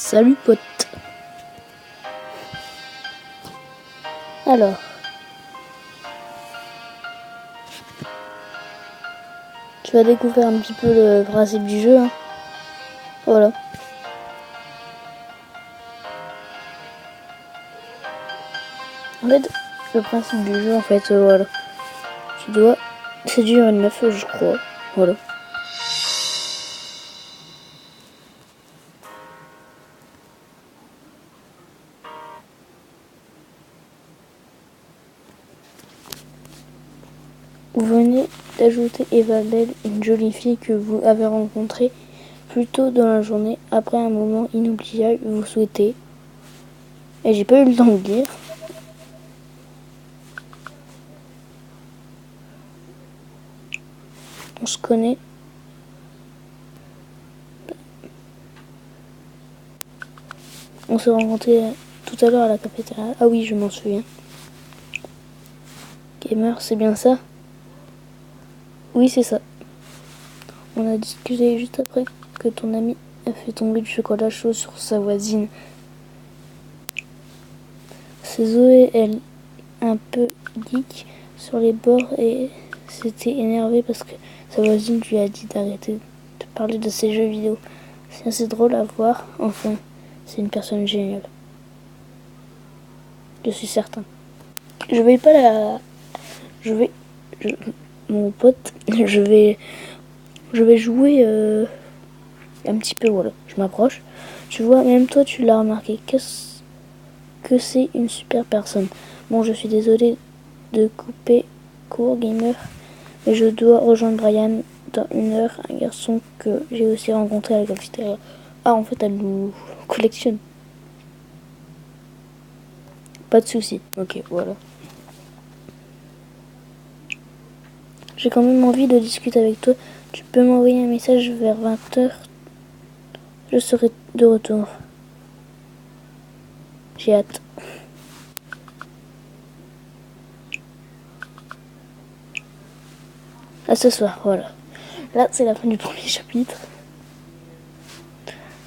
Salut pote. Alors, tu vas découvrir un petit peu le principe du jeu. Hein. Voilà. En fait, le principe du jeu, voilà. Tu dois séduire une meuf, je crois. Voilà. Vous venez d'ajouter Eva Bell, une jolie fille que vous avez rencontrée plus tôt dans la journée. Après un moment inoubliable, vous souhaitez... Et j'ai pas eu le temps de lire. On se connaît. On s'est rencontrés tout à l'heure à la cafétéria. Ah oui, je m'en souviens. Gamer, c'est bien ça? Oui, c'est ça. On a discuté juste après que ton ami a fait tomber du chocolat chaud sur sa voisine. C'est Zoé, elle, un peu geek sur les bords et s'était énervée parce que sa voisine lui a dit d'arrêter de parler de ses jeux vidéo. C'est assez drôle à voir. Enfin, c'est une personne géniale. Je suis certain. Je vais pas la... Mon pote, je vais jouer un petit peu, voilà. Je m'approche. Tu vois, même toi, tu l'as remarqué. Qu'est-ce que c'est une super personne. Bon, je suis désolée de couper court, gamer, mais je dois rejoindre Brian dans 1 heure, un garçon que j'ai aussi rencontré à la cafétéria. Ah, en fait, elle nous collectionne. Pas de soucis. Ok, voilà. J'ai quand même envie de discuter avec toi. Tu peux m'envoyer un message vers 20 h. Je serai de retour. J'ai hâte. À ce soir, voilà. Là, c'est la fin du premier chapitre.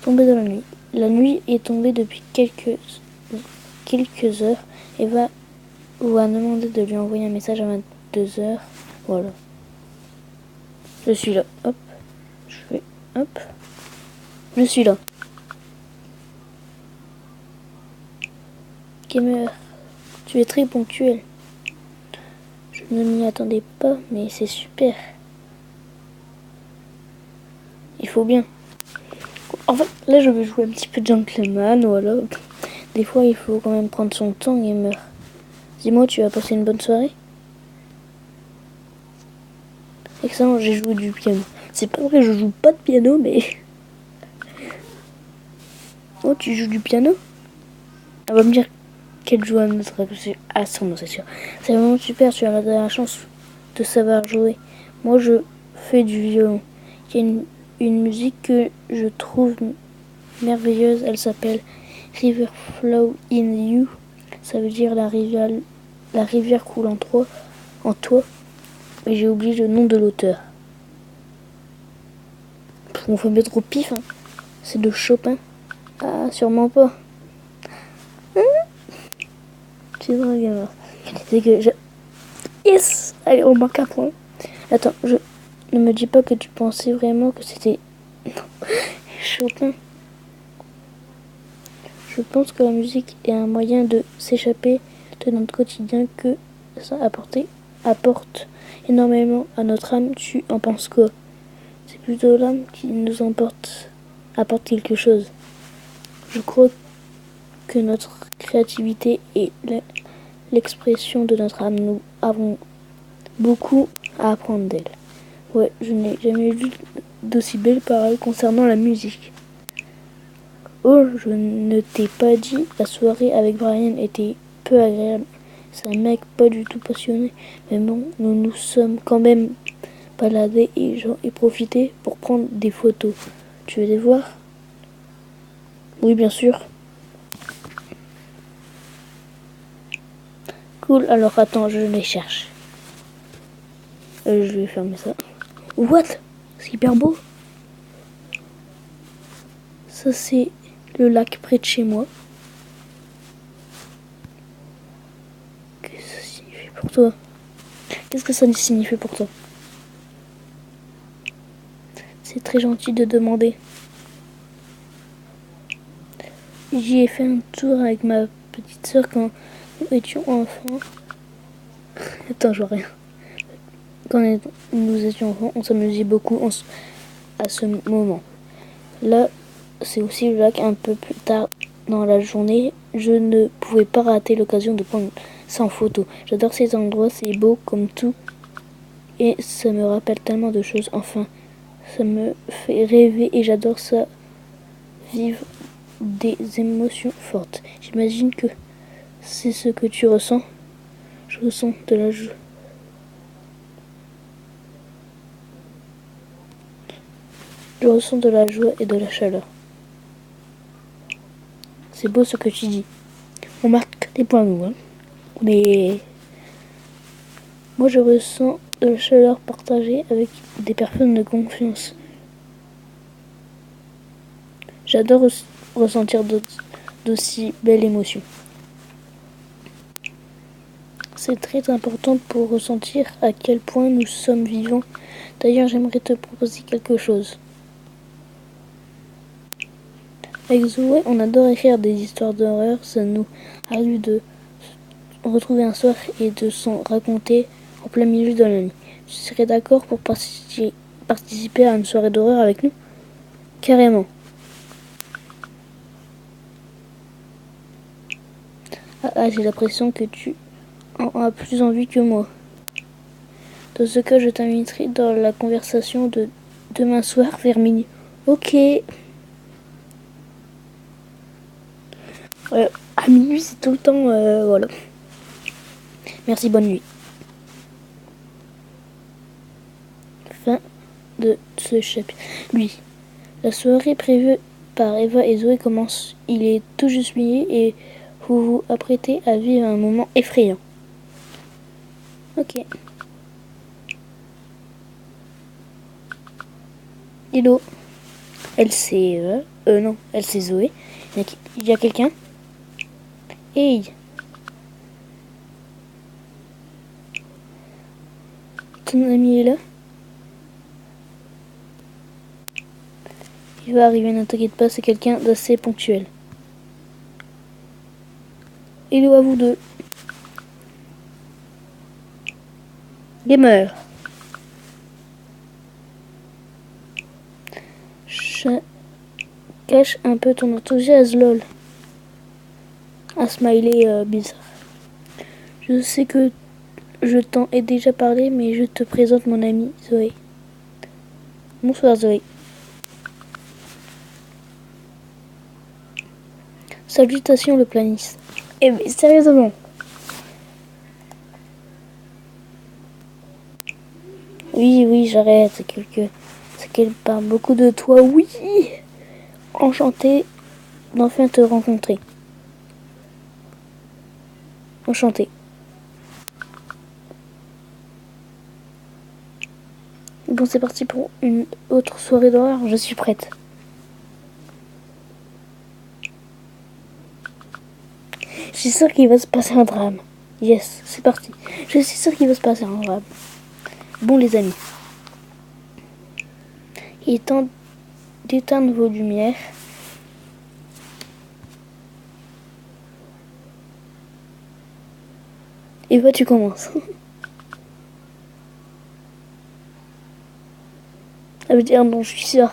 Tombé dans la nuit. La nuit est tombée depuis quelques heures. Eva vous a demandé de lui envoyer un message à 22 h. Voilà. Je suis là. Hop. Je fais hop. Je suis là. Gamer, tu es très ponctuel. Je ne m'y attendais pas, mais c'est super. Il faut bien. En fait, là, je vais jouer un petit peu de gentleman, voilà. Des fois, il faut quand même prendre son temps, gamer. Dis-moi, tu as passé une bonne soirée? Excellent, j'ai joué du piano. C'est pas vrai, je joue pas de piano, mais... Oh, tu joues du piano? Elle va me dire qu'elle joue à notre... Ah, non, c'est sûr. C'est vraiment super, tu as la chance de savoir jouer. Moi, je fais du violon. Il y a une musique que je trouve merveilleuse. Elle s'appelle River Flow in You. Ça veut dire la rivière coule en toi. Et j'ai oublié le nom de l'auteur. On faut mettre au pif. Hein. C'est de Chopin. Ah, sûrement pas. C'est vrai, gamin. C'est que je... Yes! Allez, on marque un point. Attends, ne me dis pas que tu pensais vraiment que c'était Chopin. Je pense que la musique est un moyen de s'échapper de notre quotidien, que ça apporte énormément à notre âme. Tu en penses quoi? C'est plutôt l'âme qui nous apporte quelque chose. Je crois que notre créativité est l'expression de notre âme. Nous avons beaucoup à apprendre d'elle. Ouais, je n'ai jamais lu d'aussi belles paroles concernant la musique. Oh, je ne t'ai pas dit, la soirée avec Brian était peu agréable. C'est un mec pas du tout passionné. Mais bon, nous nous sommes quand même baladés et j'en ai profité pour prendre des photos. Tu veux les voir? Oui, bien sûr. Cool, alors attends, je les cherche. Je vais fermer ça. What? C'est hyper beau. Ça, c'est le lac près de chez moi. Qu'est-ce que ça signifie pour toi? Qu'est-ce que ça signifie pour toi? C'est très gentil de demander. J'y ai fait un tour avec ma petite sœur quand nous étions enfants. Attends, je vois rien. Nous étions enfants, on s'amusait beaucoup à ce moment. Là, c'est aussi le lac un peu plus tard dans la journée. Je ne pouvais pas rater l'occasion de prendre ça en photo. J'adore ces endroits, c'est beau comme tout. Et ça me rappelle tellement de choses. Enfin, ça me fait rêver et j'adore ça, vivre des émotions fortes. J'imagine que c'est ce que tu ressens. Je ressens de la joie. Je ressens de la joie et de la chaleur. C'est beau ce que tu dis. On marque des points nous, hein. Mais moi je ressens de la chaleur partagée avec des personnes de confiance. J'adore ressentir d'aussi belles émotions. C'est très important pour ressentir à quel point nous sommes vivants. D'ailleurs, j'aimerais te proposer quelque chose. Avec Zoé, on adore écrire des histoires d'horreur. Ça nous arrive de se retrouver un soir et de s'en raconter en plein milieu de la nuit. Tu serais d'accord pour participer à une soirée d'horreur avec nous? Carrément. J'ai l'impression que tu en as plus envie que moi. Dans ce cas, je t'inviterai dans la conversation de demain soir vers minuit. Ok. À minuit, c'est tout le temps. Voilà. Merci, bonne nuit. Fin de ce chapitre. Lui. La soirée prévue par Eva et Zoé commence. Il est tout juste minuit et vous vous apprêtez à vivre un moment effrayant. Ok. Hello. Elle c'est Eva. Non, elle c'est Zoé. Il y a quelqu'un? Hey. Ton ami est là? Il va arriver, ne t'inquiète pas, c'est quelqu'un d'assez ponctuel. Hello à vous deux. Gamer. Cache un peu ton enthousiasme, lol. Un smiley bizarre. Je sais que je t'en ai déjà parlé, mais je te présente mon amie Zoé. Bonsoir Zoé. Salutations le planiste. Eh mais sérieusement. Oui, j'arrête. C'est qu'elle parle beaucoup de toi. Oui. Enchantée d'enfin te rencontrer. Enchantée. Bon, c'est parti pour une autre soirée d'horreur. Je suis prête. Je suis sûre qu'il va se passer un drame. Yes, c'est parti. Je suis sûre qu'il va se passer un drame. Bon, les amis. Il est temps d'éteindre vos lumières. Et bah, tu commences. Ça veut dire non, je suis sûre.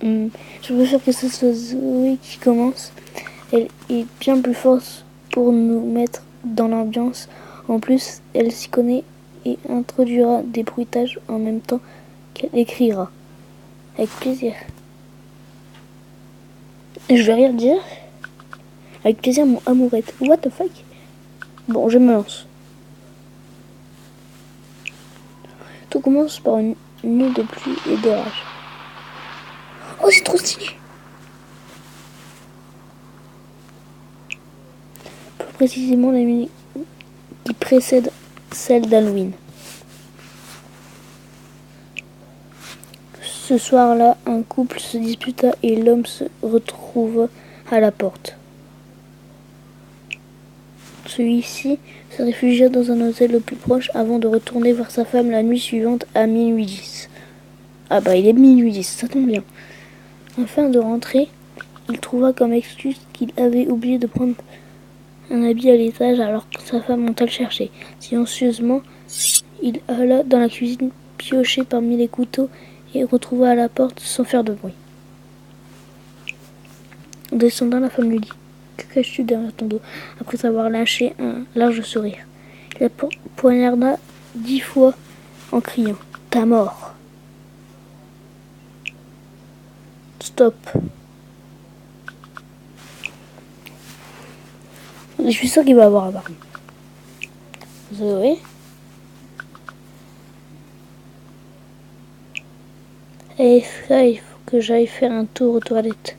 Je préfère que ce soit Zoé qui commence. Elle est bien plus forte pour nous mettre dans l'ambiance. En plus, elle s'y connaît et introduira des bruitages en même temps qu'elle écrira. Avec plaisir. Je vais rien dire. Avec plaisir, mon amourette. What the fuck? Bon, je me lance. Tout commence par une nuit de pluie et d'orage. Oh, c'est trop stylé! Plus précisément, la nuit qui précède celle d'Halloween. Ce soir-là, un couple se disputa et l'homme se retrouva à la porte. Celui-ci se réfugia dans un hôtel le plus proche avant de retourner voir sa femme la nuit suivante à minuit 10. Ah bah il est minuit 10, ça tombe bien. Afin de rentrer, il trouva comme excuse qu'il avait oublié de prendre un habit à l'étage alors que sa femme monta le chercher. Silencieusement, il alla dans la cuisine, piocher parmi les couteaux et retrouva à la porte sans faire de bruit. En descendant, la femme lui dit: « Que caches-tu derrière ton dos ?» Après avoir lâché un large sourire. Il la poignarda 10 fois en criant: « Ta mort !» Stop. Je suis sûre qu'il va avoir un bar. Zoé. Et ça, il faut que j'aille faire un tour aux toilettes.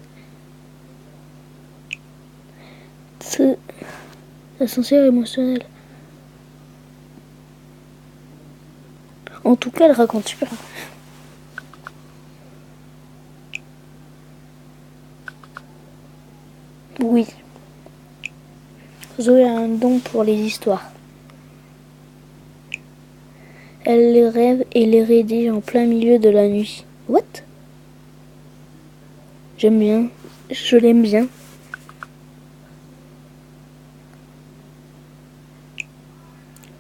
C'est l'ascenseur émotionnel. En tout cas, elle raconte super. Oui. Zoé a un don pour les histoires. Elle les rêve et les rédige en plein milieu de la nuit. What? J'aime bien. Je l'aime bien.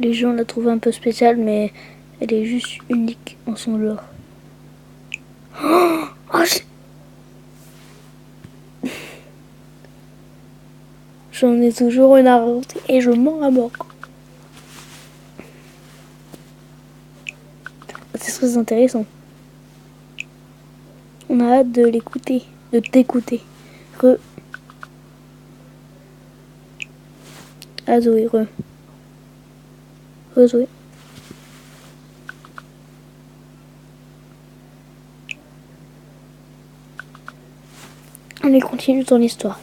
Les gens la trouvent un peu spéciale, mais elle est juste unique en son genre. J'en ai toujours une à raconter et je mens à mort. C'est très intéressant. On a hâte de l'écouter, de t'écouter. Ah Zoé, Zoé. Allez, continue ton histoire.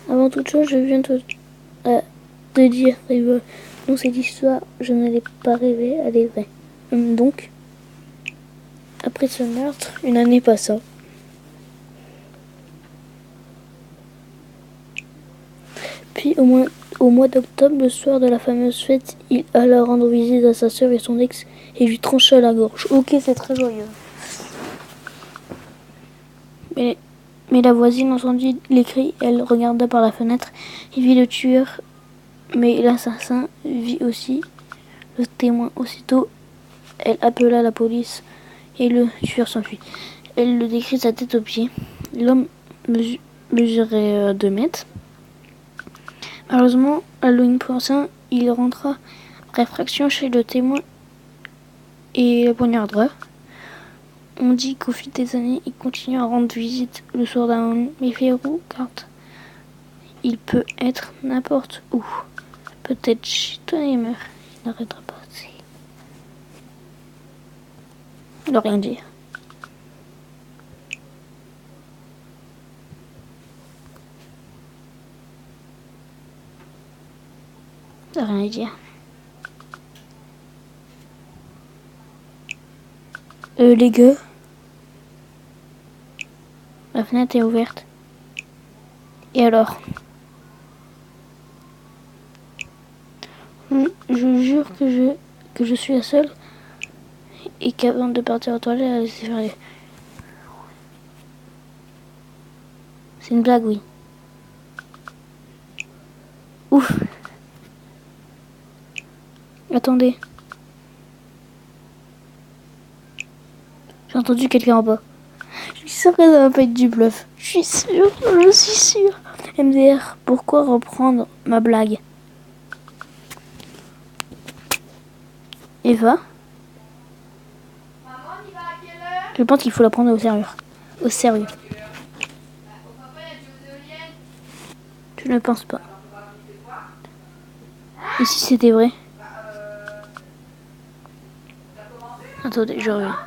Avant toute chose, je viens de dire, non, cette histoire, je ne l'ai pas rêvée, elle est vraie. Donc, après ce meurtre, une année passa. Puis, au mois d'octobre, le soir de la fameuse fête, il alla rendre visite à sa sœur et son ex et lui trancha la gorge. Ok, c'est très joyeux. Mais la voisine entendit les cris, elle regarda par la fenêtre et vit le tueur. Mais l'assassin vit aussi le témoin. Aussitôt, elle appela la police et le tueur s'enfuit. Elle le décrit sa tête aux pieds. L'homme mesurait 2 mètres. Malheureusement, Halloween prochain, il rentra après fraction chez le témoin et le poignardera. On dit qu'au fil des années, il continue à rendre visite le soir d'Halloween. Méfiez-vous, car il peut être n'importe où. Peut-être chez toi, il meurt. Il n'arrêtera pas. De rien dire. De rien dire. Les gars. La fenêtre est ouverte. Et alors? Je jure que je suis la seule. Et qu'avant de partir aux toilettes, elle s'est faire les... C'est une blague, oui. Ouf. Attendez. J'ai entendu quelqu'un en bas. Je suis sûre que ça va pas être du bluff. Je suis sûre. MDR, pourquoi reprendre ma blague? Eva? Je pense qu'il faut la prendre au sérieux. Au sérieux. Je ne pense pas. Et si c'était vrai? Attendez, je reviens.